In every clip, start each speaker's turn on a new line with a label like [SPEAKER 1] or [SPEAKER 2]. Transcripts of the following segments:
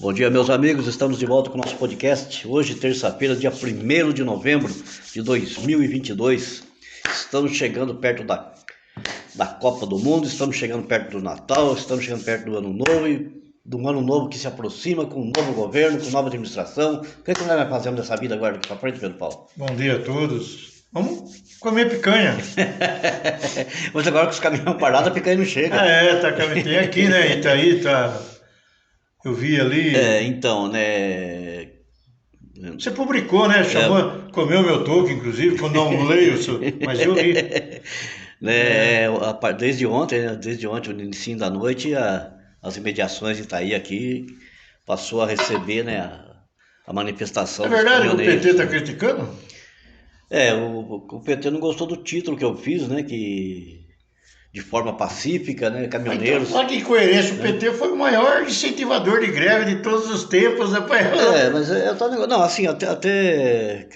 [SPEAKER 1] Bom dia, meus amigos, estamos de volta com o nosso podcast. Hoje, terça-feira, dia 1º de novembro de 2022. Estamos chegando perto da Copa do Mundo, estamos chegando perto do Natal, estamos chegando perto do Ano Novo e do Ano Novo que se aproxima com um novo governo, com nova administração. O que é que nós vamos fazer dessa vida agora daqui para frente, Pedro Paulo?
[SPEAKER 2] Bom dia a todos. Vamos comer picanha.
[SPEAKER 1] Mas agora que os caminhões parados, a picanha não chega.
[SPEAKER 2] Tem aqui, né? Itaí, tá. Eu vi ali.
[SPEAKER 1] Então, né?
[SPEAKER 2] Você publicou, né? Chamou, comeu meu toco, inclusive, quando não leio, mas eu li.
[SPEAKER 1] Desde ontem, o início da noite, as imediações de Itaí aqui passou a receber, né, a manifestação.
[SPEAKER 2] É verdade, o PT está
[SPEAKER 1] né?
[SPEAKER 2] criticando?
[SPEAKER 1] O PT não gostou do título que eu fiz, né, que de forma pacífica, né, caminhoneiros.
[SPEAKER 2] Então, olha que incoerência, o PT foi o maior incentivador de greve de todos os tempos, né?
[SPEAKER 1] Mas eu tô negócio. Não, assim, até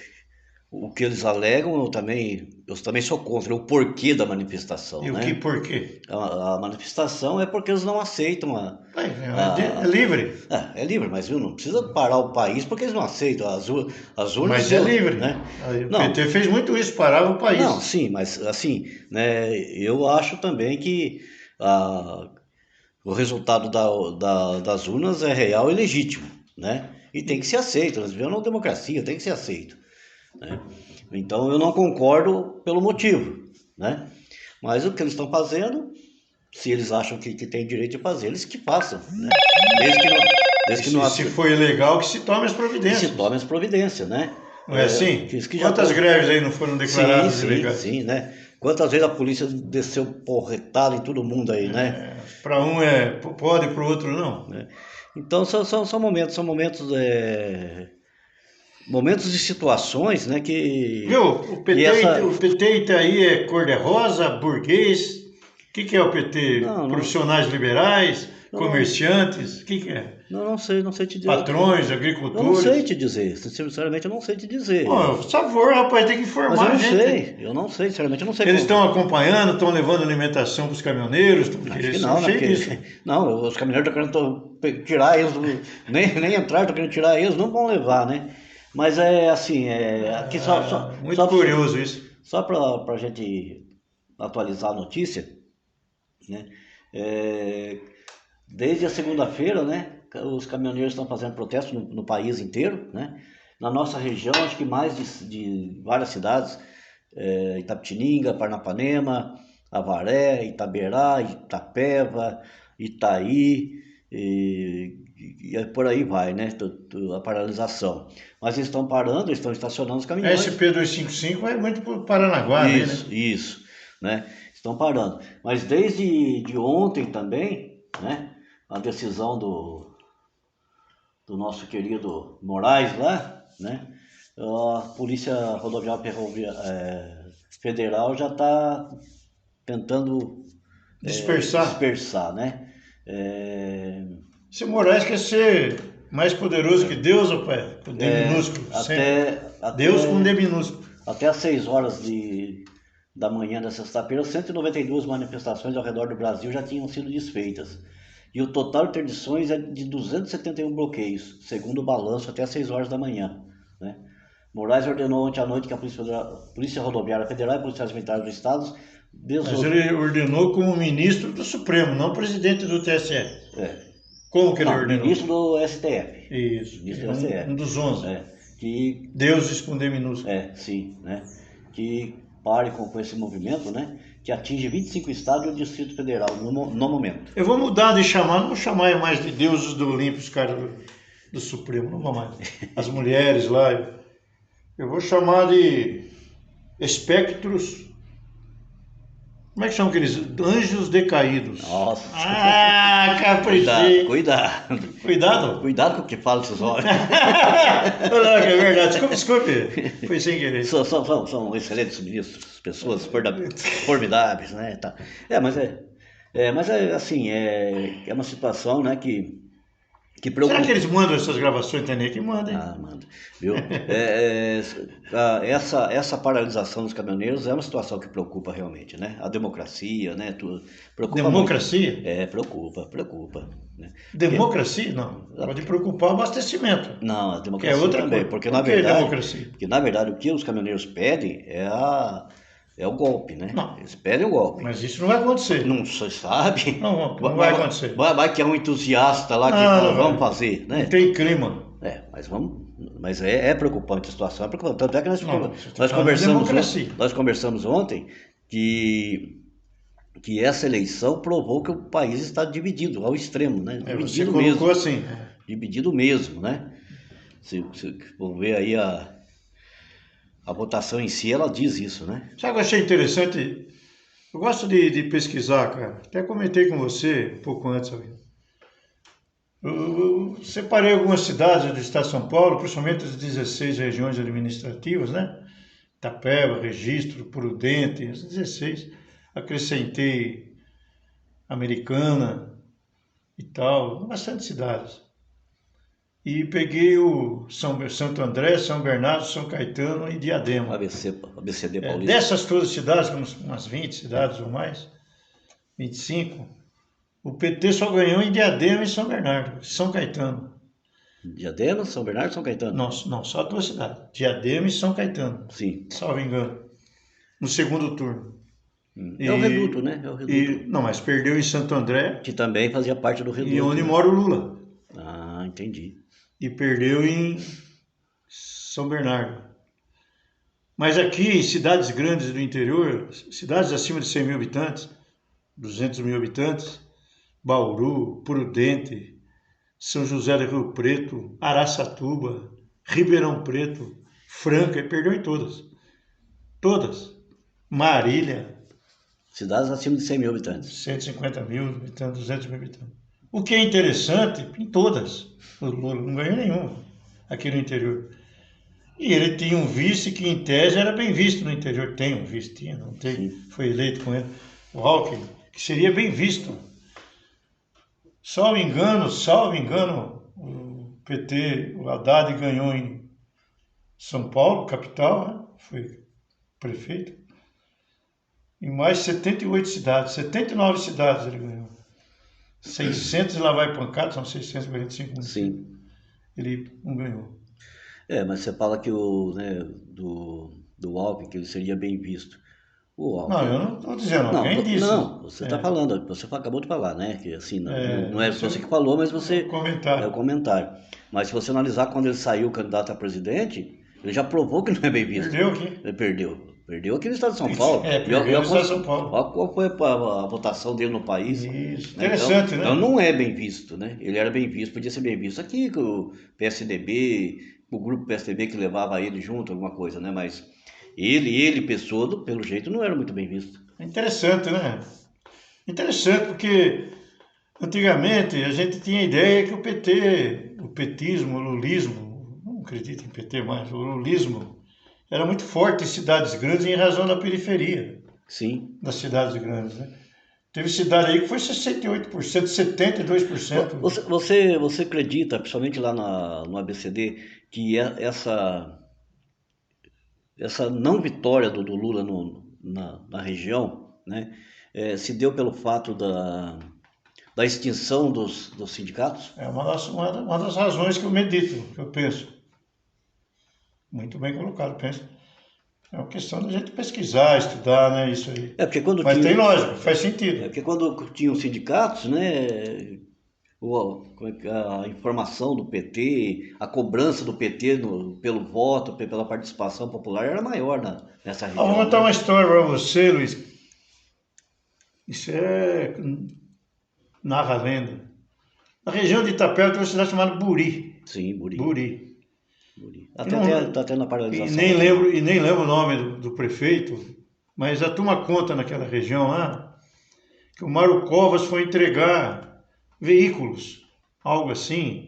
[SPEAKER 1] o que eles alegam, eu também sou contra o porquê da manifestação,
[SPEAKER 2] E
[SPEAKER 1] né?
[SPEAKER 2] o que porquê?
[SPEAKER 1] A manifestação é porque eles não aceitam
[SPEAKER 2] É livre.
[SPEAKER 1] É livre, mas viu, não precisa parar o país porque eles não aceitam as urnas.
[SPEAKER 2] Mas é livre,
[SPEAKER 1] né?
[SPEAKER 2] O PT fez muito isso, parava o país.
[SPEAKER 1] Não, sim, mas assim, né, eu acho também que o resultado das urnas é real e legítimo, né? E tem que ser aceito, nós vivemos na democracia, tem que ser aceito, né? Então eu não concordo pelo motivo, né? Mas o que eles estão fazendo, se eles acham que tem direito de fazer, eles que façam, né?
[SPEAKER 2] Se foi ilegal, que se tome as providências.
[SPEAKER 1] Que se tome as providências, né?
[SPEAKER 2] Não é assim? Quantas greves aí não foram declaradas ilegais?
[SPEAKER 1] Sim, né? Quantas vezes a polícia desceu porretada em todo mundo aí, né?
[SPEAKER 2] Para um pode, para o outro não.
[SPEAKER 1] Então são momentos e situações, né, que...
[SPEAKER 2] Viu, o PT Itaí é cor-de-rosa, burguês, o que é o PT? Profissionais liberais, comerciantes, o que é?
[SPEAKER 1] Não sei te dizer.
[SPEAKER 2] Patrões, agricultores?
[SPEAKER 1] Eu não sei te dizer, sinceramente eu não sei te dizer.
[SPEAKER 2] Por favor, rapaz, tem que informar
[SPEAKER 1] a
[SPEAKER 2] gente.
[SPEAKER 1] Eu não sei, sinceramente eu não sei.
[SPEAKER 2] Eles estão acompanhando, estão levando alimentação para os caminhoneiros?
[SPEAKER 1] Acho que não, né? Não, os caminhoneiros estão querendo tirar eles, nem entrar, estão querendo tirar eles, não vão levar, né? Mas é assim, aqui
[SPEAKER 2] muito curioso isso.
[SPEAKER 1] Só para a gente atualizar a notícia, né? Desde a segunda-feira, né, os caminhoneiros estão fazendo protesto no país inteiro, né? Na nossa região, acho que mais de várias cidades, Itapetininga, Parnapanema, Avaré, Itaberá, Itapeva, Itaí, e por aí vai, né? A paralisação. Mas eles estão parando, eles estão estacionando os caminhões.
[SPEAKER 2] A SP255 vai muito para o Paranaguá,
[SPEAKER 1] Isso, né? Estão parando. Mas desde ontem também, né? A decisão do nosso querido Moraes lá, né? A Polícia Rodoviária Federal já está tentando dispersar, né?
[SPEAKER 2] Se Moraes quer ser mais poderoso que Deus, rapaz, com D minúsculo. Deus com D minúsculo.
[SPEAKER 1] Até às 6 horas da manhã da sexta-feira, 192 manifestações ao redor do Brasil já tinham sido desfeitas. E o total de interdições é de 271 bloqueios, segundo o balanço, até às 6 horas da manhã, né? Moraes ordenou ontem à noite que a Polícia Rodoviária Federal e policiais militares do Estado...
[SPEAKER 2] Mas ele ordenou como ministro do Supremo, não presidente do TSE. Como que ele ordenou?
[SPEAKER 1] Ministro do STF.
[SPEAKER 2] Isso,
[SPEAKER 1] ministro do STF.
[SPEAKER 2] Um dos 11.
[SPEAKER 1] Que
[SPEAKER 2] Deus esconder minúsculo.
[SPEAKER 1] Sim, né? Que pare com esse movimento, né? Que atinge 25 estados e o Distrito Federal no momento.
[SPEAKER 2] Eu vou mudar de chamar, não vou chamar mais de deuses do Olimpo, os caras do Supremo, não vou mais. As mulheres lá. Eu vou chamar de espectros. Como é que chamam aqueles? Anjos decaídos.
[SPEAKER 1] Nossa.
[SPEAKER 2] Caprichei.
[SPEAKER 1] Cuidado com o que fala esses homens.
[SPEAKER 2] É verdade. Desculpe. Foi sem querer.
[SPEAKER 1] São excelentes ministros, pessoas formidáveis, né? Tá. Mas é assim, é uma situação, né, que que
[SPEAKER 2] Será que
[SPEAKER 1] preocupa.
[SPEAKER 2] eles mandam essas gravações? Tem nem que manda, hein?
[SPEAKER 1] Ah, manda. Viu? Essa paralisação dos caminhoneiros é uma situação que preocupa realmente, né? A democracia, né? Tudo, preocupa muito.
[SPEAKER 2] Democracia?
[SPEAKER 1] Preocupa, né? Porque,
[SPEAKER 2] Democracia? Não. Pode preocupar o abastecimento,
[SPEAKER 1] não, a
[SPEAKER 2] que é
[SPEAKER 1] democracia
[SPEAKER 2] outra
[SPEAKER 1] também,
[SPEAKER 2] coisa. Por que democracia?
[SPEAKER 1] porque na verdade o que os caminhoneiros pedem é o golpe, né?
[SPEAKER 2] Não,
[SPEAKER 1] Eles pedem o golpe.
[SPEAKER 2] mas isso não vai acontecer.
[SPEAKER 1] Não se sabe,
[SPEAKER 2] Não, não vai acontecer.
[SPEAKER 1] vai que é um entusiasta lá que
[SPEAKER 2] Não,
[SPEAKER 1] fala,
[SPEAKER 2] não
[SPEAKER 1] vamos
[SPEAKER 2] vai.
[SPEAKER 1] fazer,
[SPEAKER 2] Não
[SPEAKER 1] né?
[SPEAKER 2] tem clima.
[SPEAKER 1] Mas é preocupante a situação, é preocupante. Tanto é que
[SPEAKER 2] Não, você está falando de democracia.
[SPEAKER 1] nós conversamos ontem que essa eleição provou que o país está dividido ao extremo, né?
[SPEAKER 2] Você
[SPEAKER 1] Dividido
[SPEAKER 2] colocou
[SPEAKER 1] mesmo,
[SPEAKER 2] assim.
[SPEAKER 1] dividido mesmo, né? Se for ver aí a votação em si, ela diz isso, né?
[SPEAKER 2] Sabe o que eu achei interessante? Eu gosto de pesquisar, cara. Até comentei com você um pouco antes. Eu separei algumas cidades do estado de São Paulo, principalmente as 16 regiões administrativas, né? Itapeva, Registro, Prudente, as 16. Acrescentei Americana e tal, bastante cidades. E peguei o Santo André, São Bernardo, São Caetano e Diadema.
[SPEAKER 1] ABCD Paulista.
[SPEAKER 2] Dessas todas as cidades, umas 20 cidades ou mais, 25, o PT só ganhou em Diadema e São Bernardo, São Caetano.
[SPEAKER 1] Diadema, São Bernardo e São Caetano?
[SPEAKER 2] Não, só duas cidades, Diadema e São Caetano.
[SPEAKER 1] Sim.
[SPEAKER 2] Salvo engano, no segundo turno.
[SPEAKER 1] É o Reduto, né? É o Reduto.
[SPEAKER 2] Não, mas perdeu em Santo André.
[SPEAKER 1] Que também fazia parte do Reduto.
[SPEAKER 2] E onde mora o Lula.
[SPEAKER 1] Ah, entendi.
[SPEAKER 2] E perdeu em São Bernardo. Mas aqui, cidades grandes do interior, cidades acima de 100 mil habitantes, 200 mil habitantes, Bauru, Prudente, São José do Rio Preto, Araçatuba, Ribeirão Preto, Franca, e perdeu em todas. Todas. Marília.
[SPEAKER 1] Cidades acima de 100 mil habitantes.
[SPEAKER 2] 150 mil habitantes, 200 mil habitantes. O que é interessante, em todas, o Lula não ganhou nenhuma aqui no interior. E ele tinha um vice que, em tese, era bem visto no interior. Tem um vice, tinha, não tem, foi eleito com ele. O Alckmin, que seria bem visto. Salvo engano, o PT, o Haddad ganhou em São Paulo, capital, né? Foi prefeito. Em mais 78 cidades, 79 cidades ele ganhou. 600 e lá vai pancada, são 645 municípios.
[SPEAKER 1] Sim.
[SPEAKER 2] Ele não ganhou.
[SPEAKER 1] Mas você fala que do Alckmin, que ele seria bem visto. O Alckmin...
[SPEAKER 2] Não, eu não estou dizendo, alguém disse.
[SPEAKER 1] Não, você está falando, você acabou de falar, né? Que assim, não é você que falou, mas você...
[SPEAKER 2] É
[SPEAKER 1] o comentário. Mas se você analisar quando ele saiu candidato a presidente, ele já provou que não é bem visto.
[SPEAKER 2] Perdeu aqui.
[SPEAKER 1] Ele perdeu aqui no estado de São Paulo.
[SPEAKER 2] Perdeu no estado de São Paulo.
[SPEAKER 1] Olha qual foi a votação dele no país.
[SPEAKER 2] Isso,
[SPEAKER 1] né?
[SPEAKER 2] interessante, né?
[SPEAKER 1] Então não é bem visto, né? Ele era bem visto, podia ser bem visto aqui com o PSDB, o grupo PSDB que levava ele junto, alguma coisa, né? Mas pessoa, pelo jeito, não era muito bem visto.
[SPEAKER 2] Interessante, né? Interessante porque antigamente a gente tinha a ideia que o PT, o petismo, o lulismo, não acredito em PT mais, o lulismo era muito forte em cidades grandes em razão da periferia.
[SPEAKER 1] Sim.
[SPEAKER 2] Das cidades grandes, né? Teve cidade aí que foi 68%, 72%.
[SPEAKER 1] Você acredita, principalmente lá no ABCD, que essa não vitória do Lula na região, né, se deu pelo fato da extinção dos sindicatos?
[SPEAKER 2] É uma das razões que eu medito, que eu penso. Muito bem colocado, penso. É uma questão da gente pesquisar, estudar, né, isso aí. Mas tem lógica, faz sentido.
[SPEAKER 1] Porque quando tinham sindicatos, né, a informação do PT, a cobrança do PT pelo voto, pela participação popular era maior nessa região.
[SPEAKER 2] Vou contar uma história para você, Luiz. Isso narra a lenda. Na região de Itapeva tem uma cidade chamada Buri.
[SPEAKER 1] Sim, Buri.
[SPEAKER 2] Buri.
[SPEAKER 1] Está tendo a paralisação.
[SPEAKER 2] E nem lembro o nome do prefeito, mas a turma conta naquela região lá que o Mário Covas foi entregar veículos, algo assim,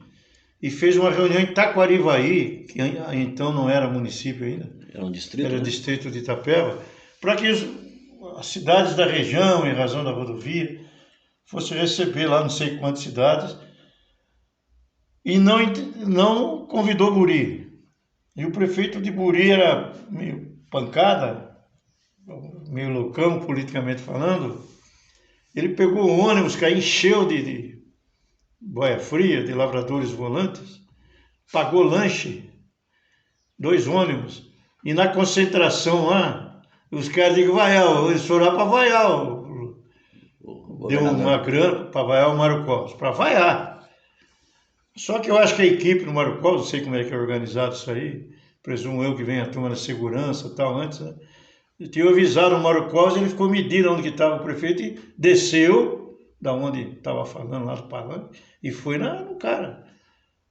[SPEAKER 2] e fez uma reunião em Taquarivaí, que então não era município ainda,
[SPEAKER 1] era um distrito,
[SPEAKER 2] era distrito de Itapeva, para que as cidades da região, em razão da rodovia, fossem receber lá não sei quantas cidades e não convidou Buri. E o prefeito de Buri era meio pancada, meio loucão, politicamente falando. Ele pegou o ônibus que aí encheu de boia fria, de lavradores volantes, pagou lanche, 2 ônibus, e na concentração lá, os caras digam, vaiar, eles foram lá para vaiar, deu uma grana para vaiar o Mário Covas, para vaiar. Só que eu acho que a equipe do Mário Covas, não sei como é que é organizado isso aí, presumo eu que vem a turma da segurança e tal antes, né? Tinha avisado o Mário Covas, ele ficou medindo onde que estava o prefeito e desceu da onde estava falando lá do palanque e foi no cara.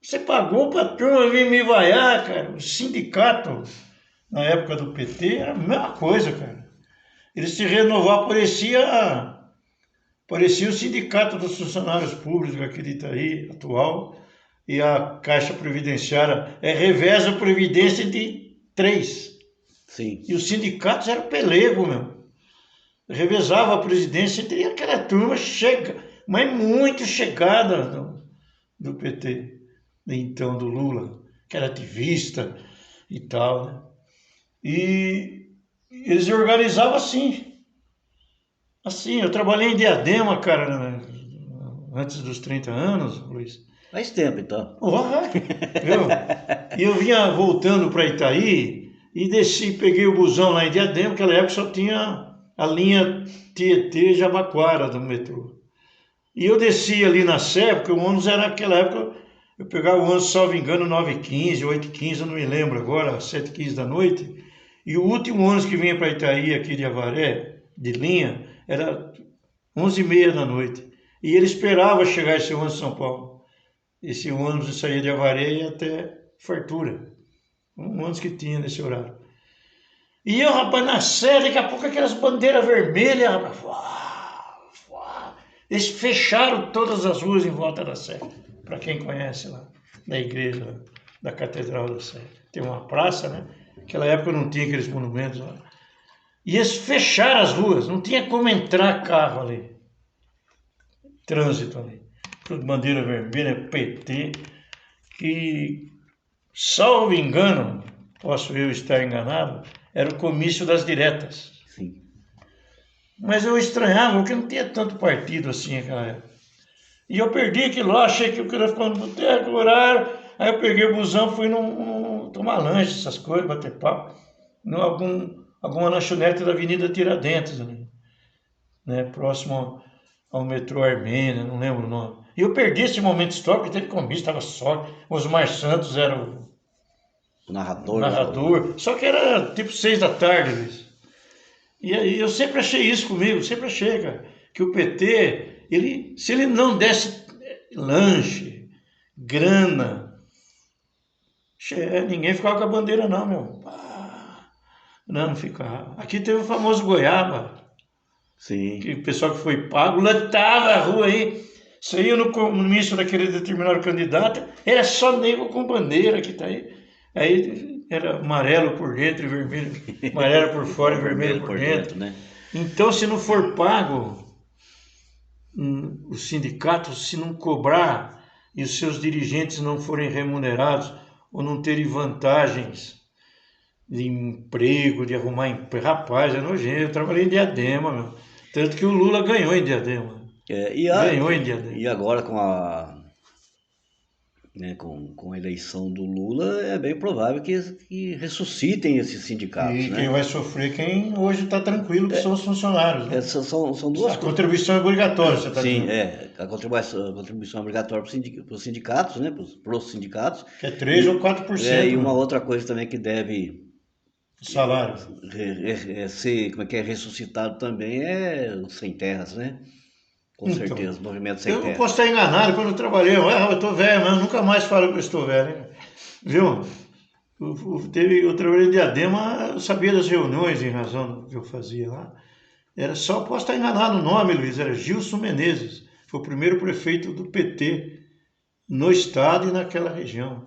[SPEAKER 2] Você pagou para a turma vir me vaiar, cara. O sindicato, na época do PT, era a mesma coisa, cara. Eles se renovavam, parecia o sindicato dos funcionários públicos aqui de Itaí, atual, e a Caixa Previdenciária reveza a Previdência de 3.
[SPEAKER 1] Sim.
[SPEAKER 2] E os sindicatos eram pelego, meu. Revezava a presidência entre aquela turma mas muito chegada do PT, então do Lula, que era ativista e tal, né? E eles organizavam assim. Assim, eu trabalhei em Diadema, cara, né? Antes dos 30 anos, Luiz.
[SPEAKER 1] Faz tempo, então.
[SPEAKER 2] E eu vinha voltando para Itaí e desci, peguei o busão lá em Diadema, naquela época só tinha a linha Tietê-Jabaquara do metrô. E eu desci ali na Sé, porque o ônibus era naquela época, eu pegava o ônibus, salvo engano, 9h15, 8h15, eu não me lembro agora, 7h15 da noite. E o último ônibus que vinha para Itaí, aqui de Avaré, de linha, era 11h30 da noite. E ele esperava chegar esse ônibus em São Paulo. Esse ônibus saía de Avaré e ia até Fartura. Um ônibus que tinha nesse horário. E eu, rapaz, na Sé, daqui a pouco aquelas bandeiras vermelhas, rapaz. Eles fecharam todas as ruas em volta da Sé. Para quem conhece lá, da igreja, da Catedral da Sé. Tem uma praça, né? Naquela época não tinha aqueles monumentos lá. E eles fecharam as ruas, não tinha como entrar carro ali. Trânsito ali. Tudo bandeira vermelha, PT, que, salvo engano, posso eu estar enganado, era o comício das diretas.
[SPEAKER 1] Sim.
[SPEAKER 2] Mas eu estranhava, porque não tinha tanto partido assim naquela época. E eu perdi aquilo lá, achei que eu queria ficar no boteco, horário. Aí eu peguei o busão, fui tomar lanche, essas coisas, bater papo. Alguma lanchonete da Avenida Tiradentes, né, próximo ao metrô Armênia, não lembro o nome. E eu perdi esse momento histórico, porque teve comício, estava só. Osmar Santos era
[SPEAKER 1] O narrador.
[SPEAKER 2] narrador. Só que era tipo 6 da tarde, Luiz. E aí eu sempre achei isso comigo, sempre achei, cara, que o PT, se ele não desse lanche, grana, ninguém ficava com a bandeira não, meu. Não ficava. Aqui teve o famoso Goiaba.
[SPEAKER 1] Sim.
[SPEAKER 2] Que o pessoal que foi pago lotava a rua aí. Saía no comício daquele determinado candidato, era só nego com bandeira que tá aí. Aí era amarelo por dentro e vermelho, amarelo por fora e vermelho por dentro.
[SPEAKER 1] Né?
[SPEAKER 2] Então, se não for pago, o sindicato, se não cobrar e os seus dirigentes não forem remunerados ou não terem vantagens de emprego, de arrumar emprego, rapaz, é nojento. Eu trabalhei em Diadema, meu. Tanto que o Lula ganhou em Diadema. Ganhou em Diadema.
[SPEAKER 1] E agora com a eleição do Lula, é bem provável que ressuscitem esses sindicatos.
[SPEAKER 2] E
[SPEAKER 1] né?
[SPEAKER 2] quem vai sofrer, quem hoje está tranquilo, que são os funcionários. Né?
[SPEAKER 1] São duas coisas.
[SPEAKER 2] A contribuição é obrigatória, você está dizendo.
[SPEAKER 1] Sim, a contribuição é obrigatória para os sindicatos, né? Para os sindicatos.
[SPEAKER 2] Que é 3 ou 4%.
[SPEAKER 1] E uma outra coisa também que deve
[SPEAKER 2] salário.
[SPEAKER 1] Ser, como é que é, ressuscitado também é o Sem Terras, né? Com certeza, o movimento Sem Terras.
[SPEAKER 2] Eu posso estar enganado, quando eu trabalhei, eu estou velho, mas eu nunca mais falo que eu estou velho, hein? Viu? Eu trabalhei em Diadema, eu sabia das reuniões em razão do que eu fazia lá. Era só, posso estar enganado o nome, Luiz, era Gilson Menezes, foi o primeiro prefeito do PT no estado e naquela região.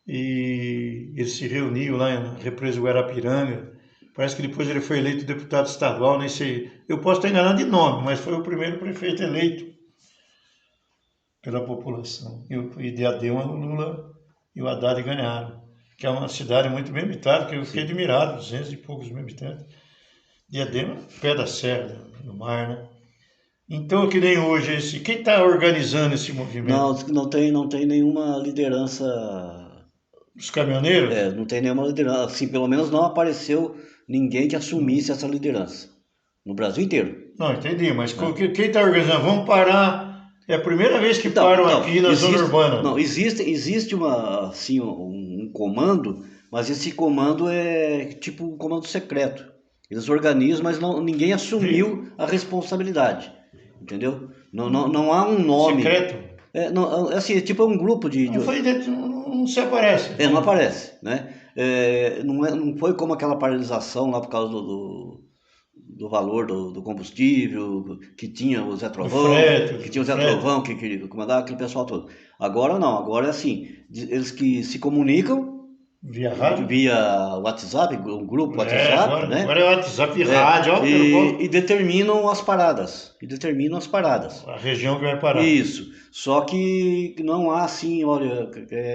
[SPEAKER 2] E ele se reuniu lá na Represa Guarapiranga. Parece que depois ele foi eleito deputado estadual, nem sei. Eu posso estar enganado de nome, mas foi o primeiro prefeito eleito pela população. E Diadema, o Lula e o Haddad ganharam, que é uma cidade muito bem habitada, que eu fiquei admirado, 200 e poucos mil habitantes. Diadema, pé da serra, no mar, né? Então, que nem hoje, quem está organizando esse movimento?
[SPEAKER 1] Não tem nenhuma liderança.
[SPEAKER 2] Os caminhoneiros?
[SPEAKER 1] Não tem nenhuma liderança. Assim, pelo menos não apareceu ninguém que assumisse essa liderança. No Brasil inteiro.
[SPEAKER 2] Não, entendi, mas quem está organizando? Vamos parar. É a primeira vez que param aqui na zona urbana.
[SPEAKER 1] Não, existe assim, um comando, mas esse comando é tipo um comando secreto. Eles organizam, mas ninguém assumiu a responsabilidade. Entendeu? Não há um nome.
[SPEAKER 2] Secreto?
[SPEAKER 1] Assim, tipo um grupo de.
[SPEAKER 2] Não se aparece.
[SPEAKER 1] Não aparece, né? Não foi como aquela paralisação lá por causa do valor do combustível, que tinha o Zé Trovão, que comandava aquele pessoal todo. Agora não, agora é assim, eles que se comunicam
[SPEAKER 2] via rádio?
[SPEAKER 1] Via WhatsApp, um grupo WhatsApp, né?
[SPEAKER 2] Agora é WhatsApp e rádio, ó,
[SPEAKER 1] e determinam as paradas. A
[SPEAKER 2] região que vai parar.
[SPEAKER 1] Isso. Só que não há assim, olha,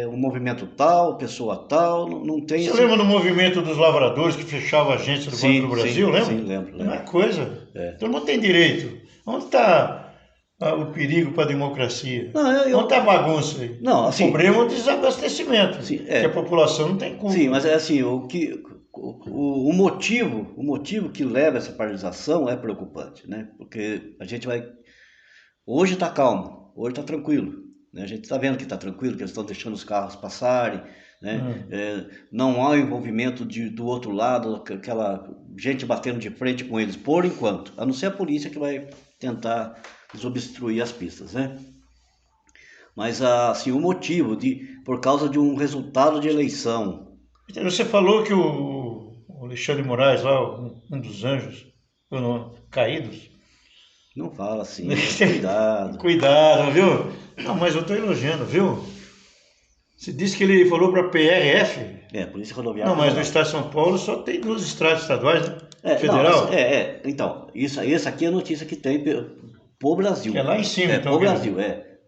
[SPEAKER 1] um movimento tal, pessoa tal, não tem.
[SPEAKER 2] Você lembra do movimento dos lavradores que fechava a agência do Banco do Brasil, lembra?
[SPEAKER 1] Sim, lembro.
[SPEAKER 2] Não é coisa. Todo mundo tem direito. Onde está o perigo para a democracia? Onde está a bagunça aí?
[SPEAKER 1] Não, assim,
[SPEAKER 2] o problema é o desabastecimento, que a população não tem culpa.
[SPEAKER 1] Sim, mas é assim, o motivo que leva a essa paralisação é preocupante, né? Porque a gente vai... Hoje está calmo, hoje está tranquilo, né? A gente está vendo que está tranquilo, que eles estão deixando os carros passarem, né? Não há o envolvimento do outro lado, aquela gente batendo de frente com eles, por enquanto, a não ser a polícia que vai tentar desobstruir as pistas, né? Mas assim, o motivo por causa de um resultado de eleição.
[SPEAKER 2] Você falou que o Alexandre Moraes, lá, um dos anjos, caídos.
[SPEAKER 1] Não fala assim, cuidado.
[SPEAKER 2] Cuidado, viu? Não, mas eu estou elogiando, viu? Você disse que ele falou para a PRF.
[SPEAKER 1] Polícia Rodoviária.
[SPEAKER 2] Não, mas no estado de São Paulo só tem 2 estradas estaduais, né? Federal.
[SPEAKER 1] Não, então, essa aqui é a notícia que tem pro Brasil.
[SPEAKER 2] É lá em cima, então.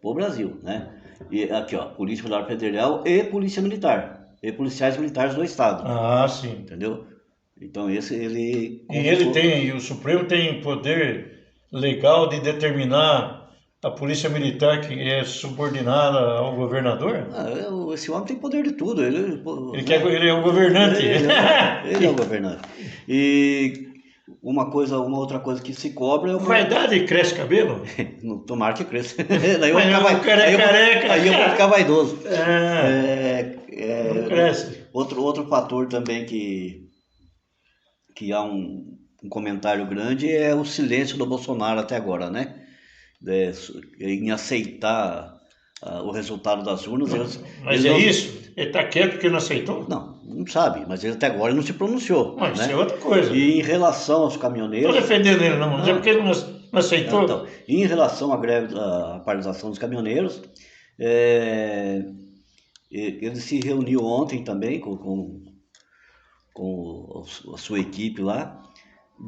[SPEAKER 1] Pro Brasil, né? E aqui, ó, Polícia Rodoviária Federal e Polícia Militar. E policiais militares do estado.
[SPEAKER 2] Ah, sim.
[SPEAKER 1] Entendeu? Então ele...
[SPEAKER 2] E o Supremo tem poder legal de determinar a polícia militar que é subordinada ao governador?
[SPEAKER 1] Esse homem tem poder de tudo. Ele
[SPEAKER 2] é o governante.
[SPEAKER 1] Ele é o governante. E uma outra coisa que se cobra é
[SPEAKER 2] Vaidade cresce cabelo?
[SPEAKER 1] Tomara que cresça.
[SPEAKER 2] Daí eu vou
[SPEAKER 1] ficar vaidoso.
[SPEAKER 2] Não cresce.
[SPEAKER 1] Outro fator também que há um comentário grande é o silêncio do Bolsonaro até agora, né? Em aceitar o resultado das urnas.
[SPEAKER 2] Mas isso? Ele está quieto porque não aceitou?
[SPEAKER 1] Não sabe, mas ele até agora não se pronunciou.
[SPEAKER 2] Mas isso é outra coisa.
[SPEAKER 1] E em relação aos caminhoneiros...
[SPEAKER 2] Não estou defendendo ele, não, mas é porque ele não aceitou.
[SPEAKER 1] Então, em relação à greve, à paralisação dos caminhoneiros, ele se reuniu ontem também com a sua equipe lá,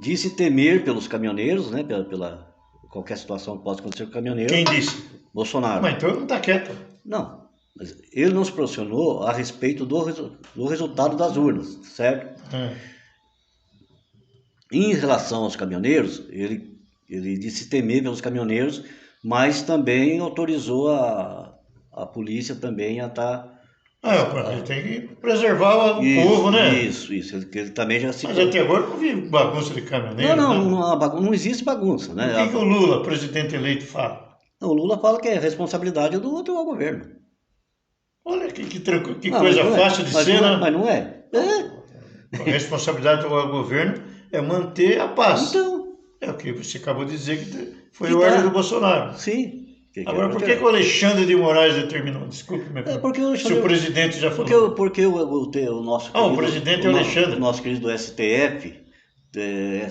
[SPEAKER 1] disse temer pelos caminhoneiros, né, pela qualquer situação que possa acontecer com o caminhoneiro.
[SPEAKER 2] Quem disse?
[SPEAKER 1] Bolsonaro.
[SPEAKER 2] Mas então ele não está quieto.
[SPEAKER 1] Não, mas ele não se posicionou a respeito do resultado das urnas, certo? Em relação aos caminhoneiros, ele disse temer pelos caminhoneiros, mas também autorizou a polícia também a estar...
[SPEAKER 2] Ele tem que preservar o povo, né?
[SPEAKER 1] Isso. Ele também já se...
[SPEAKER 2] Mas até agora não vi bagunça de caminhoneiro.
[SPEAKER 1] Não existe bagunça, né?
[SPEAKER 2] O que o Lula, presidente eleito, fala?
[SPEAKER 1] O Lula fala que é responsabilidade do atual governo.
[SPEAKER 2] Olha que coisa fácil de ser, né?
[SPEAKER 1] Mas não é.
[SPEAKER 2] A responsabilidade do governo é manter a paz.
[SPEAKER 1] Então...
[SPEAKER 2] É o que você acabou de dizer que foi o ordem do Bolsonaro.
[SPEAKER 1] Sim.
[SPEAKER 2] Agora, por que o Alexandre de Moraes determinou? Desculpe, se o presidente já falou.
[SPEAKER 1] Porque o nosso querido...
[SPEAKER 2] o presidente é o Alexandre.
[SPEAKER 1] O nosso querido STF,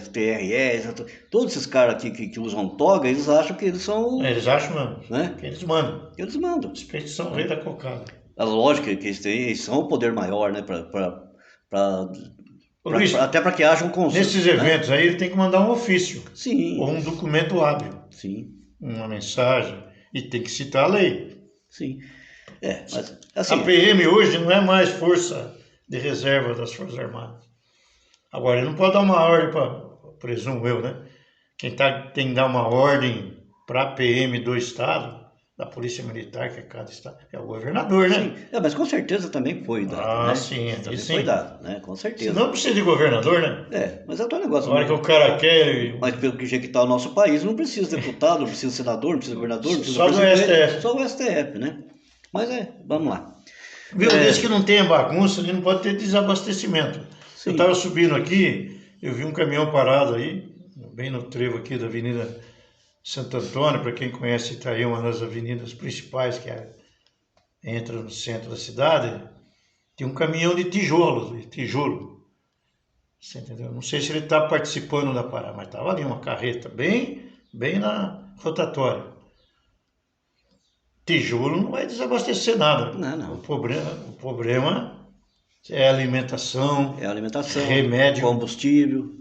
[SPEAKER 1] STRE, todos esses caras aqui que usam toga, eles acham que eles são...
[SPEAKER 2] Eles acham mesmo,
[SPEAKER 1] né?
[SPEAKER 2] Que eles mandam.
[SPEAKER 1] Eles mandam.
[SPEAKER 2] Os peitos são o rei da cocada.
[SPEAKER 1] É lógico que eles são o poder maior, né? Até para que haja um consenso.
[SPEAKER 2] Nesses eventos aí, ele tem que mandar um ofício.
[SPEAKER 1] Sim.
[SPEAKER 2] Ou um documento hábil.
[SPEAKER 1] Sim.
[SPEAKER 2] Uma mensagem. E tem que citar a lei.
[SPEAKER 1] Sim. Mas assim,
[SPEAKER 2] A PM hoje não é mais força de reserva das Forças Armadas. Agora, ele não pode dar uma ordem para, presumo eu, né? Quem tem que dar uma ordem para a PM do Estado, da Polícia Militar, que é cada Estado, é o governador, né?
[SPEAKER 1] sim. Mas com certeza também foi dado, né?
[SPEAKER 2] Sim,
[SPEAKER 1] Também
[SPEAKER 2] sim.
[SPEAKER 1] foi dado, né? Com certeza.
[SPEAKER 2] Senão precisa de governador, né?
[SPEAKER 1] Mas é outro negócio.
[SPEAKER 2] A hora que o cara quer...
[SPEAKER 1] Mas pelo que jeito que está o nosso país, não precisa de deputado, não precisa de senador, não precisa de governador, não precisa
[SPEAKER 2] Só
[SPEAKER 1] de
[SPEAKER 2] do
[SPEAKER 1] presidente,
[SPEAKER 2] STF.
[SPEAKER 1] só o STF, né? Mas vamos lá.
[SPEAKER 2] Viu, desde que não tenha bagunça, a gente não pode ter desabastecimento.
[SPEAKER 1] Sim.
[SPEAKER 2] Eu estava subindo aqui, eu vi um caminhão parado aí, bem no trevo aqui da Avenida Santo Antônio, para quem conhece Itaí, uma das avenidas principais que entra no centro da cidade, tem um caminhão de tijolo. Você entendeu? Não sei se ele está participando da parada, mas estava ali uma carreta bem na rotatória. Tijolo não vai desabastecer nada.
[SPEAKER 1] Não.
[SPEAKER 2] O problema é alimentação, remédio, combustível,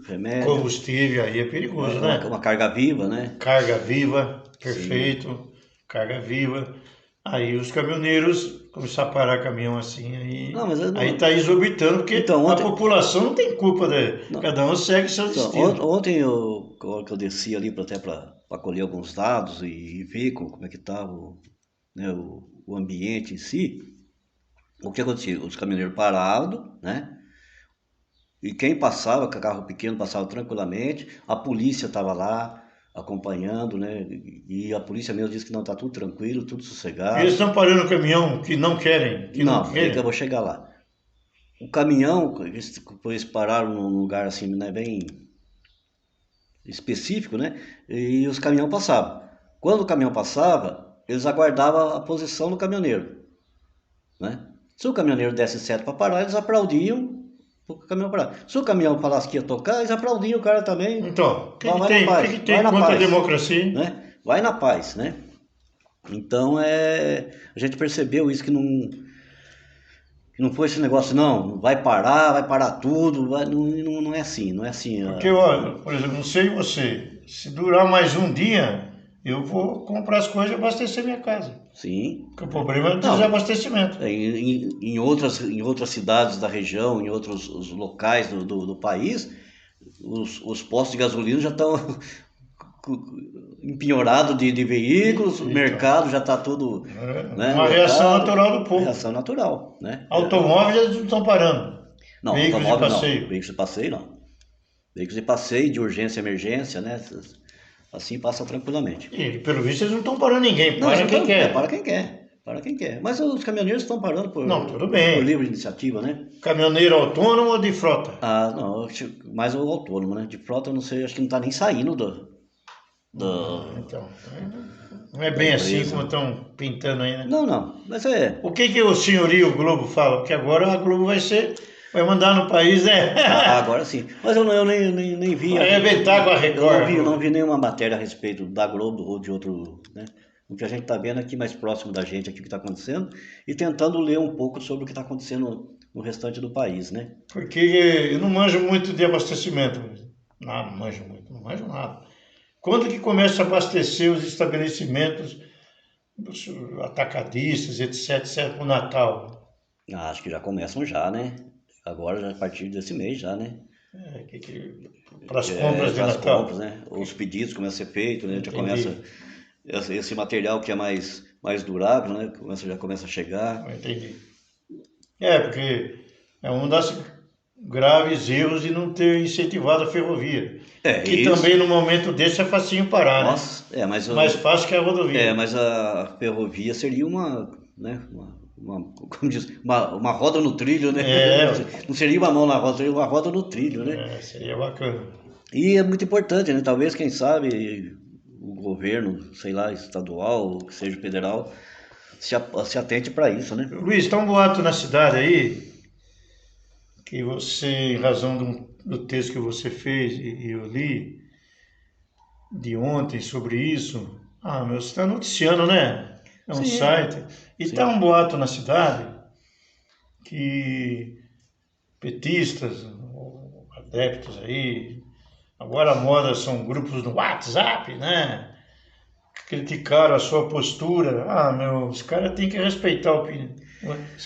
[SPEAKER 2] aí é perigoso, né?
[SPEAKER 1] Uma carga viva, né?
[SPEAKER 2] Carga viva, perfeito, sim. Carga viva. Aí os caminhoneiros começaram a parar caminhão assim, aí está exorbitando, porque então, a população não tem culpa, cada um segue seu destino.
[SPEAKER 1] Ontem que eu desci ali até para colher alguns dados e ver como é que estava o ambiente em si. O que acontecia? Os caminhoneiros parados, né? E quem passava, com carro pequeno, passava tranquilamente. A polícia estava lá acompanhando, né? E a polícia mesmo disse que não, está tudo tranquilo, tudo sossegado.
[SPEAKER 2] E eles estão parando o caminhão que não querem?
[SPEAKER 1] É que eu vou chegar lá. O caminhão, eles pararam num lugar assim, né, bem específico, né? E os caminhões passavam. Quando o caminhão passava, eles aguardavam a posição do caminhoneiro, né? Se o caminhoneiro desse certo para parar, eles aplaudiam o caminhão parar. Se o caminhão falasse que ia tocar, eles aplaudiam o cara também.
[SPEAKER 2] Então, o que tem contra a democracia?
[SPEAKER 1] Né? Vai na paz, né? Então, a gente percebeu isso, que não foi esse negócio, não, vai parar tudo, não é assim, não é assim.
[SPEAKER 2] Porque, olha, por exemplo, não sei você, se durar mais um dia, eu vou comprar as coisas e abastecer minha casa.
[SPEAKER 1] Sim.
[SPEAKER 2] Porque o problema é o desabastecimento.
[SPEAKER 1] Em outras cidades da região, em outros locais do país, os postos de gasolina já estão empenhorados de veículos, o mercado já está tudo...
[SPEAKER 2] né, uma reação natural do povo. Uma
[SPEAKER 1] reação natural, né?
[SPEAKER 2] Automóveis eles não estão parando.
[SPEAKER 1] Não,
[SPEAKER 2] veículos de passeio.
[SPEAKER 1] Não. Veículos de passeio não. Veículos de passeio, de urgência e emergência, né? Assim passa tranquilamente.
[SPEAKER 2] E pelo visto eles não estão parando ninguém, para quem quer.
[SPEAKER 1] Para quem quer. Mas os caminhoneiros estão parando por livre iniciativa, né?
[SPEAKER 2] Caminhoneiro autônomo ou de frota?
[SPEAKER 1] Não, mais o autônomo, né? De frota eu não sei, acho que não está nem saindo
[SPEAKER 2] Então, não é bem assim como estão pintando aí, né?
[SPEAKER 1] Não, mas
[SPEAKER 2] O que o senhorio o Globo fala? Porque agora a Globo vai mandar no país, né?
[SPEAKER 1] Agora sim. Mas eu nem vi.
[SPEAKER 2] Vai arrebentar com a Record.
[SPEAKER 1] Eu não vi nenhuma matéria a respeito da Globo ou de outro, né? O que a gente está vendo aqui mais próximo da gente, aqui o que está acontecendo, e tentando ler um pouco sobre o que está acontecendo no restante do país, né?
[SPEAKER 2] Porque eu não manjo muito de abastecimento. Não manjo nada. Quando que começa a abastecer os estabelecimentos, os atacadistas, etc, para o Natal?
[SPEAKER 1] Acho que já começam já, né? Agora, já a partir desse mês já, né?
[SPEAKER 2] Para as compras de Natal.
[SPEAKER 1] Compras, né? Os pedidos começam a ser feitos, né? Já começa esse material que é mais durável, né? Já começa a chegar.
[SPEAKER 2] Entendi. Porque é um dos graves erros de não ter incentivado a ferrovia. Que isso também no momento desse é facinho parar,
[SPEAKER 1] nossa,
[SPEAKER 2] né? Mais fácil que a rodovia.
[SPEAKER 1] Mas a ferrovia seria como diz, uma roda no trilho, né? Não seria uma mão na roda, seria uma roda no trilho, né?
[SPEAKER 2] Seria bacana.
[SPEAKER 1] E é muito importante, né? Talvez, quem sabe, o governo, sei lá, estadual, ou que seja federal, se atente para isso, né?
[SPEAKER 2] Luiz, está um boato na cidade aí, que você, em razão do texto que você fez, e eu li, de ontem sobre isso, você está noticiando, né? É um site. E está um boato na cidade que petistas, adeptos aí, agora a moda são grupos no WhatsApp, né? criticaram a sua postura. Ah, meu, os caras têm que respeitar a opinião.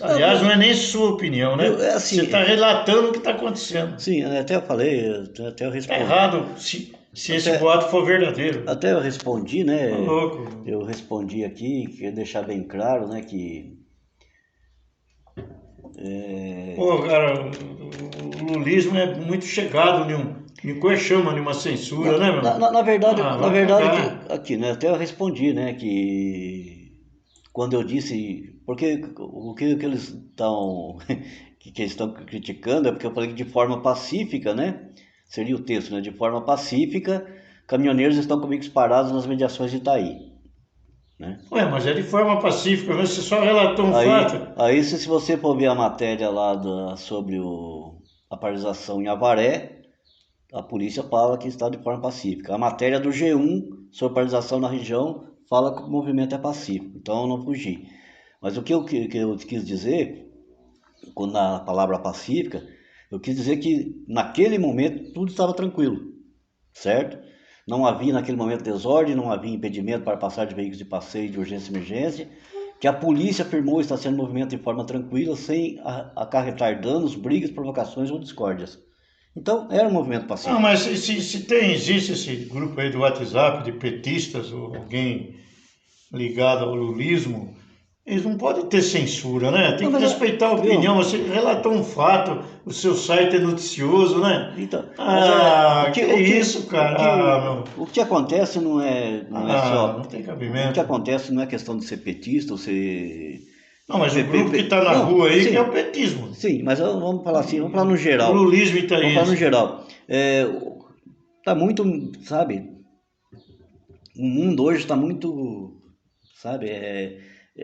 [SPEAKER 2] Aliás, não é nem sua opinião, né?
[SPEAKER 1] Assim,
[SPEAKER 2] Você está relatando o que está acontecendo.
[SPEAKER 1] sim, até eu falei, até eu
[SPEAKER 2] Está
[SPEAKER 1] respondi.
[SPEAKER 2] errado se esse
[SPEAKER 1] Até-
[SPEAKER 2] boato for verdadeiro.
[SPEAKER 1] Até eu respondi, né?
[SPEAKER 2] Tá louco.
[SPEAKER 1] Eu respondi aqui, queria deixar bem claro, né, que
[SPEAKER 2] Pô, cara, o lulismo é muito chegado em coisa chama, em uma censura, né, meu?
[SPEAKER 1] na verdade,
[SPEAKER 2] Ah,
[SPEAKER 1] na
[SPEAKER 2] vai
[SPEAKER 1] verdade
[SPEAKER 2] cagar.
[SPEAKER 1] aqui, né? Até eu respondi, né, que quando eu disse, porque o que eles estão que eles estão criticando é porque eu falei que de forma pacífica, né? Seria o texto, né? De forma pacífica, caminhoneiros estão comigo parados nas mediações de Itaí, né?
[SPEAKER 2] Ué, mas é de forma pacífica, mas você só relatou um fato.
[SPEAKER 1] Aí se você for ver a matéria lá sobre a paralisação em Avaré, a polícia fala que está de forma pacífica. A matéria do G1 sobre paralisação na região fala que o movimento é pacífico, então eu não fugi. Mas o que eu quis dizer, quando na palavra pacífica, eu quis dizer que naquele momento tudo estava tranquilo, certo? Não havia naquele momento desordem, não havia impedimento para passar de veículos de passeio de urgência e emergência, que a polícia afirmou estar sendo movimento de forma tranquila, sem acarretar danos, brigas, provocações ou discórdias. Então, era um movimento
[SPEAKER 2] Ah,
[SPEAKER 1] pacífico.
[SPEAKER 2] mas existe esse grupo aí do WhatsApp de petistas ou alguém ligado ao lulismo, eles não podem ter censura, né? Tem
[SPEAKER 1] Não,
[SPEAKER 2] que
[SPEAKER 1] mas,
[SPEAKER 2] respeitar a
[SPEAKER 1] viu?
[SPEAKER 2] opinião. Você relatou um fato, o seu site é noticioso, né?
[SPEAKER 1] Então,
[SPEAKER 2] Ah, que isso, cara? Ah, meu.
[SPEAKER 1] o que acontece não é
[SPEAKER 2] Ah,
[SPEAKER 1] só.
[SPEAKER 2] não tem
[SPEAKER 1] O que
[SPEAKER 2] cabimento.
[SPEAKER 1] acontece não é questão de ser petista ou ser.
[SPEAKER 2] Não, mas o grupo que está na
[SPEAKER 1] Não,
[SPEAKER 2] rua aí que é o
[SPEAKER 1] sim,
[SPEAKER 2] petismo.
[SPEAKER 1] sim, mas vamos falar assim, vamos falar no
[SPEAKER 2] O
[SPEAKER 1] geral.
[SPEAKER 2] lulismo
[SPEAKER 1] Vamos falar no
[SPEAKER 2] itaense.
[SPEAKER 1] geral. Tá muito, sabe? O mundo hoje está muito, sabe?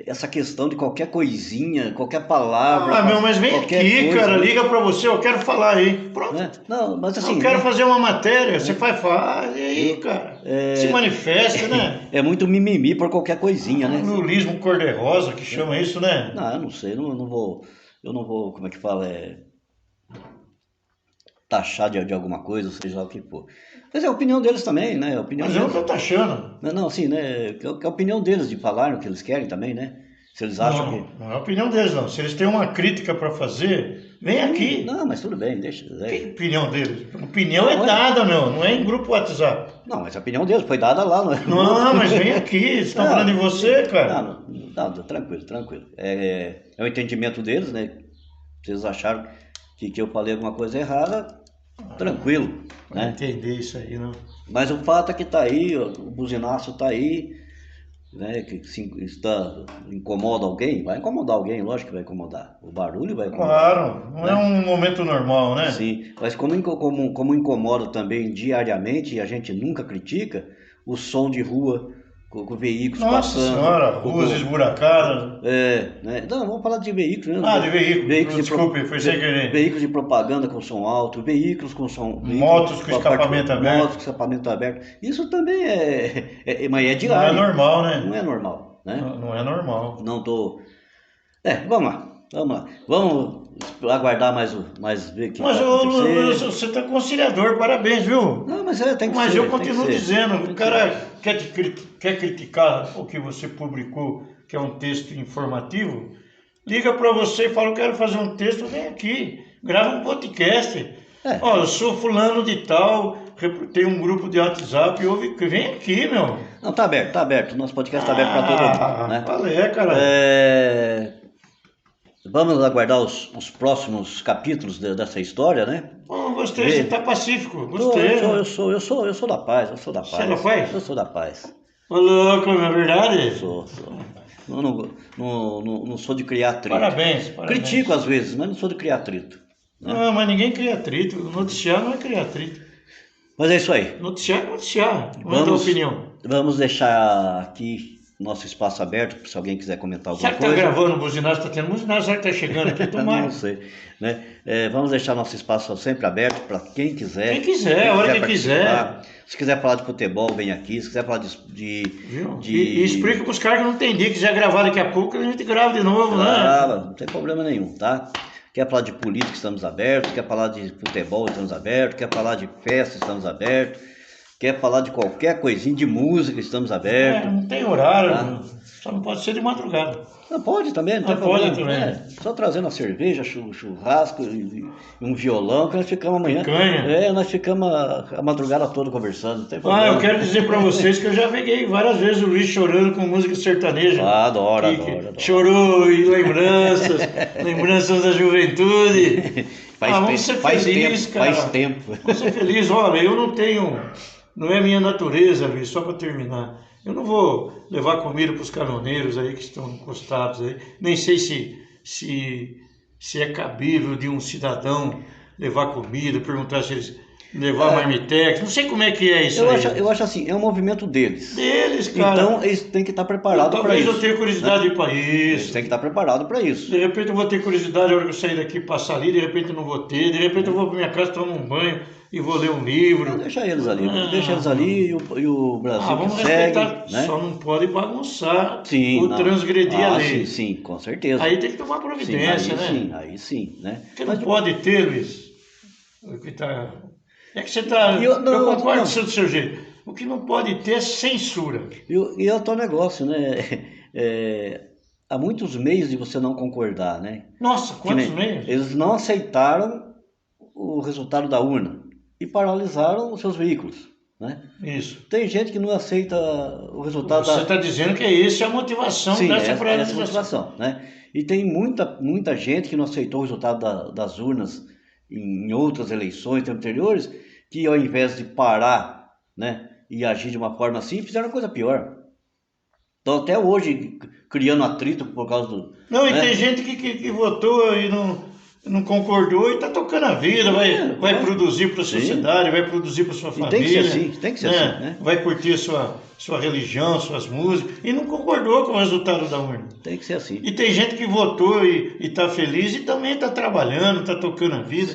[SPEAKER 1] Essa questão de qualquer coisinha, qualquer palavra,
[SPEAKER 2] Ah, meu, mas vem
[SPEAKER 1] qualquer
[SPEAKER 2] aqui,
[SPEAKER 1] coisa,
[SPEAKER 2] cara,
[SPEAKER 1] né?
[SPEAKER 2] liga pra você, eu quero falar aí. Pronto.
[SPEAKER 1] Né? Não, mas
[SPEAKER 2] Eu
[SPEAKER 1] assim,
[SPEAKER 2] quero
[SPEAKER 1] né?
[SPEAKER 2] fazer uma matéria, você vai falar, e aí,
[SPEAKER 1] Viu?
[SPEAKER 2] cara? Se manifesta, né?
[SPEAKER 1] É muito mimimi por qualquer coisinha, né?
[SPEAKER 2] Lulismo cor-de-rosa, que chama isso, né?
[SPEAKER 1] Não, eu não sei, eu não vou, como é que fala, taxar de alguma coisa, seja lá o que for. Mas é a opinião deles também, né? A opinião
[SPEAKER 2] Mas eu não
[SPEAKER 1] deles.
[SPEAKER 2] tô taxando.
[SPEAKER 1] Não, assim, né? Que é a opinião deles de falar o que eles querem também, né? Se eles acham que.
[SPEAKER 2] Não, não é a opinião deles, não. Se eles têm uma crítica para fazer, vem aqui.
[SPEAKER 1] Não, mas tudo bem, deixa.
[SPEAKER 2] Que opinião deles? Opinião
[SPEAKER 1] Não,
[SPEAKER 2] é dada, meu, não é em grupo WhatsApp.
[SPEAKER 1] não, mas a opinião deles foi dada lá no grupo.
[SPEAKER 2] Não, mas vem aqui, eles estão falando de você, cara.
[SPEAKER 1] Não, tranquilo, tranquilo. É o entendimento deles, né? Se eles acharam que eu falei alguma coisa errada, tranquilo,
[SPEAKER 2] Vai
[SPEAKER 1] né?
[SPEAKER 2] entender isso aí, não.
[SPEAKER 1] Mas o fato é que tá aí, ó, o buzinaço tá aí, né? Que se incomoda alguém, vai incomodar alguém, lógico que vai incomodar. O barulho vai incomodar.
[SPEAKER 2] Claro, não
[SPEAKER 1] Né?
[SPEAKER 2] é um momento normal, né?
[SPEAKER 1] Sim, mas como incomoda também diariamente e a gente nunca critica, o som de rua, com veículos
[SPEAKER 2] Nossa
[SPEAKER 1] passando.
[SPEAKER 2] senhora, ruas esburacadas.
[SPEAKER 1] Né? Não, vamos falar de veículos mesmo.
[SPEAKER 2] Ah, de veículo.
[SPEAKER 1] Veículos
[SPEAKER 2] Desculpe, foi sem querer.
[SPEAKER 1] veículos de propaganda com som alto, veículos com som.
[SPEAKER 2] Motos com escapamento aberto.
[SPEAKER 1] Motos com escapamento aberto. Isso também mas é
[SPEAKER 2] Não é
[SPEAKER 1] diário.
[SPEAKER 2] normal, né?
[SPEAKER 1] Não é normal, né?
[SPEAKER 2] Não é normal.
[SPEAKER 1] Não tô. Vamos lá. Vamos lá. Vamos aguardar mais ver o que
[SPEAKER 2] Mas
[SPEAKER 1] vai acontecer.
[SPEAKER 2] você está conciliador, parabéns, viu?
[SPEAKER 1] Não, mas tem que
[SPEAKER 2] Mas
[SPEAKER 1] ser.
[SPEAKER 2] eu
[SPEAKER 1] tem
[SPEAKER 2] continuo
[SPEAKER 1] que ser.
[SPEAKER 2] dizendo,
[SPEAKER 1] Tem
[SPEAKER 2] o
[SPEAKER 1] que
[SPEAKER 2] cara quer criticar o que você publicou, que é um texto informativo, liga para você e fala, eu quero fazer um texto, vem aqui, grava um podcast. Ó, eu sou fulano de tal, tem um grupo de WhatsApp, vem aqui, meu.
[SPEAKER 1] Não, tá aberto. Nosso podcast tá aberto para todo mundo, né?
[SPEAKER 2] Valeu, cara.
[SPEAKER 1] Vamos aguardar os próximos capítulos dessa história, né?
[SPEAKER 2] Pô, gostei, você tá pacífico, gostei.
[SPEAKER 1] Eu sou da paz, eu sou da paz.
[SPEAKER 2] Você é da paz?
[SPEAKER 1] Eu sou da paz.
[SPEAKER 2] Ô, louco, não é verdade?
[SPEAKER 1] Sou. Não sou de criar atrito.
[SPEAKER 2] Parabéns.
[SPEAKER 1] Critico às vezes, mas não sou de criar atrito. Né?
[SPEAKER 2] Não, mas ninguém cria atrito. Noticiar não é criar atrito.
[SPEAKER 1] Mas é isso aí.
[SPEAKER 2] Noticiar é noticiar. Não é a tua opinião.
[SPEAKER 1] Vamos deixar aqui nosso espaço aberto, se alguém quiser comentar alguma
[SPEAKER 2] Será que
[SPEAKER 1] coisa.
[SPEAKER 2] tá gravando o buzinado? Tá tendo buzinado? Será que tá chegando aqui? Tomara.
[SPEAKER 1] Não sei. Né? Vamos deixar nosso espaço sempre aberto para quem quiser.
[SPEAKER 2] Quem quiser, a hora que quiser.
[SPEAKER 1] Se quiser falar de futebol, vem aqui. Se quiser falar
[SPEAKER 2] E explica pros caras que não entendi, que quiser gravar daqui a pouco, a gente grava de novo,
[SPEAKER 1] grava,
[SPEAKER 2] né?
[SPEAKER 1] não tem problema nenhum, tá? Quer falar de política, estamos abertos. Quer falar de futebol, estamos abertos. Quer falar de festa, estamos abertos. quer falar de qualquer coisinha, de música, estamos abertos.
[SPEAKER 2] Não tem horário,
[SPEAKER 1] Tá.
[SPEAKER 2] só não pode ser de madrugada.
[SPEAKER 1] Não, pode também, não tem
[SPEAKER 2] pode
[SPEAKER 1] problema.
[SPEAKER 2] também.
[SPEAKER 1] Só trazendo a cerveja, churrasco e um violão, que nós ficamos amanhã.
[SPEAKER 2] Picanha.
[SPEAKER 1] Nós ficamos a madrugada toda conversando, não tem problema.
[SPEAKER 2] Eu quero dizer pra vocês que eu já peguei várias vezes o Luiz chorando com música sertaneja.
[SPEAKER 1] Adoro.
[SPEAKER 2] Chorou e lembranças da juventude. Vamos ser felizes, cara.
[SPEAKER 1] Faz tempo.
[SPEAKER 2] Vamos ser felizes. Olha, eu não é minha natureza, Luiz, só para terminar. Eu não vou levar comida para os caminhoneiros aí que estão encostados aí. Nem sei se é cabível de um cidadão levar comida, perguntar se eles levar marmitex. Não sei como é que é isso aí.
[SPEAKER 1] Eu acho assim, é um movimento deles.
[SPEAKER 2] Deles, cara.
[SPEAKER 1] Então eles têm que estar preparados para isso.
[SPEAKER 2] Talvez eu tenha curiosidade de ir para isso.
[SPEAKER 1] Eles têm que estar preparados para isso.
[SPEAKER 2] De repente eu vou ter curiosidade na hora que eu sair daqui, passar ali, de repente eu não vou ter. De repente eu vou para minha casa tomar um banho e vou ler um livro.
[SPEAKER 1] Não, deixa eles ali e o Brasil
[SPEAKER 2] vamos
[SPEAKER 1] que segue,
[SPEAKER 2] respeitar,
[SPEAKER 1] né?
[SPEAKER 2] Só não pode bagunçar
[SPEAKER 1] ou
[SPEAKER 2] transgredir a lei.
[SPEAKER 1] Sim, com certeza.
[SPEAKER 2] Aí tem que tomar providência, né?
[SPEAKER 1] Aí sim, né?
[SPEAKER 2] Porque não pode ter, Luiz. É que você está... Eu concordo com o seu jeito. O que não pode ter é censura.
[SPEAKER 1] E é o teu negócio, né? Há muitos meios de você não concordar, né?
[SPEAKER 2] Nossa, quantos meios?
[SPEAKER 1] Eles não aceitaram o resultado da urna e paralisaram os seus veículos, né?
[SPEAKER 2] Isso.
[SPEAKER 1] Tem gente que não aceita o resultado
[SPEAKER 2] Você está dizendo que essa é a motivação dessa paralisação.
[SPEAKER 1] Essa motivação, né? E tem muita gente que não aceitou o resultado das urnas em outras eleições anteriores, que ao invés de parar, né, e agir de uma forma assim, fizeram coisa pior. Então até hoje criando atrito por causa do...
[SPEAKER 2] Não, e tem gente que votou e não concordou e está tocando a vida, vai produzir para a sociedade, vai produzir para sua família.
[SPEAKER 1] Tem que ser assim, né?
[SPEAKER 2] Vai curtir sua religião, suas músicas, e não concordou com o resultado da urna.
[SPEAKER 1] Tem que ser assim.
[SPEAKER 2] E tem gente que votou e está feliz e também está trabalhando, está tocando a vida,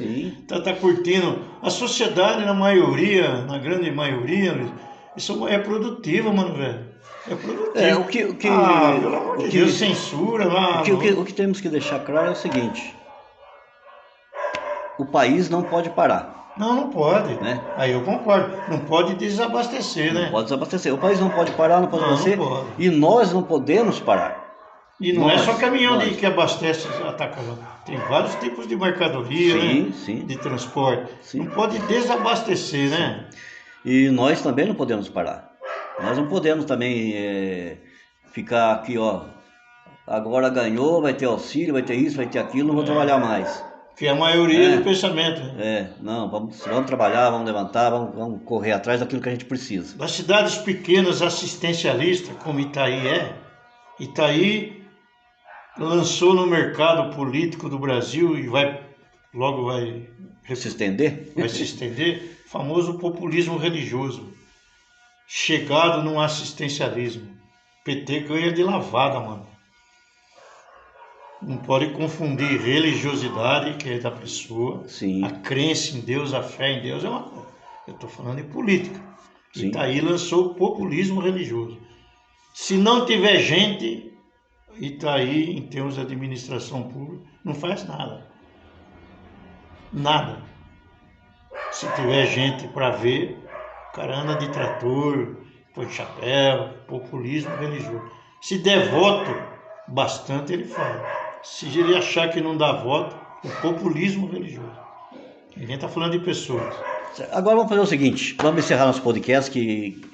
[SPEAKER 2] está curtindo. A sociedade, na grande maioria, isso é produtiva, mano, velho. É produtivo. Pelo amor de Deus, censura lá.
[SPEAKER 1] O que temos que deixar claro é o seguinte: o país não pode parar.
[SPEAKER 2] Não pode.
[SPEAKER 1] Né?
[SPEAKER 2] Aí eu concordo. Não pode desabastecer, né?
[SPEAKER 1] Não pode desabastecer. O país não pode parar, não pode abastecer.
[SPEAKER 2] Não pode.
[SPEAKER 1] E nós não podemos parar.
[SPEAKER 2] E não é só caminhão que abastece Atacama. Tem vários tipos de mercadoria, né? De transporte. Sim. Não pode desabastecer, né?
[SPEAKER 1] E nós também não podemos parar. Nós não podemos também ficar aqui, ó. Agora ganhou, vai ter auxílio, vai ter isso, vai ter aquilo, não vou trabalhar mais.
[SPEAKER 2] Que é a maioria do pensamento.
[SPEAKER 1] Não, vamos trabalhar, vamos levantar, vamos correr atrás daquilo que a gente precisa.
[SPEAKER 2] Das cidades pequenas assistencialistas, como Itaí lançou no mercado político do Brasil e logo vai
[SPEAKER 1] se estender?
[SPEAKER 2] Vai se estender, famoso populismo religioso, chegado num assistencialismo. PT ganha de lavada, mano. Não pode confundir religiosidade, que é da pessoa, a crença em Deus, a fé em Deus é uma coisa. Eu estou falando de política. Itaí lançou o populismo religioso. Se não tiver gente, Itaí, em termos de administração pública, não faz nada. Nada. Se tiver gente para ver, o cara anda de trator, põe de chapéu, populismo religioso. Se der voto, bastante ele fala. Se ele achar que não dá voto, o populismo religioso. Ninguém está falando de pessoas.
[SPEAKER 1] Agora vamos fazer o seguinte, vamos encerrar nosso podcast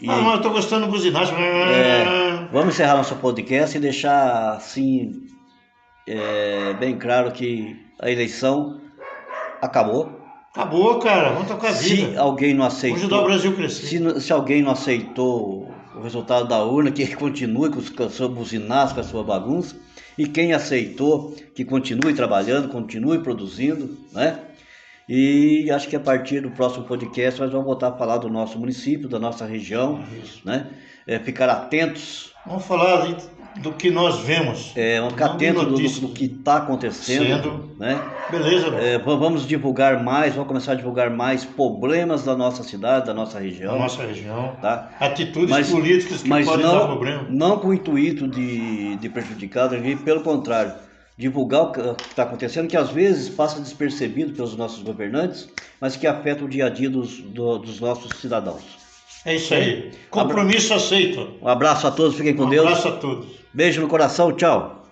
[SPEAKER 2] mas eu estou gostando do buzinagem.
[SPEAKER 1] Vamos encerrar nosso podcast e deixar assim bem claro que a eleição acabou.
[SPEAKER 2] Acabou, cara, vamos tocar a vida.
[SPEAKER 1] Se alguém não aceitou,
[SPEAKER 2] vamos ajudar o Brasil a crescer.
[SPEAKER 1] Se alguém não aceitou o resultado da urna, que continue com a sua buzinaça, com a sua bagunça. E quem aceitou, que continue trabalhando, continue produzindo, né? E acho que a partir do próximo podcast nós vamos voltar a falar do nosso município, da nossa região, né? Ficar atentos.
[SPEAKER 2] Vamos falar do que nós vemos.
[SPEAKER 1] Ficar atentos do que está acontecendo, né?
[SPEAKER 2] Beleza.
[SPEAKER 1] Vamos divulgar mais, vamos começar a divulgar mais problemas da nossa cidade, da nossa região.
[SPEAKER 2] Da nossa região.
[SPEAKER 1] Tá?
[SPEAKER 2] Atitudes políticas que podem dar problema.
[SPEAKER 1] Não com o intuito de prejudicar ninguém, pelo contrário. Divulgar o que está acontecendo, que às vezes passa despercebido pelos nossos governantes, mas que afeta o dia a dia dos nossos cidadãos.
[SPEAKER 2] É isso aí. Compromisso aceito.
[SPEAKER 1] Um abraço a todos, fiquem com
[SPEAKER 2] Um
[SPEAKER 1] Deus.
[SPEAKER 2] abraço a todos.
[SPEAKER 1] Beijo no coração, tchau.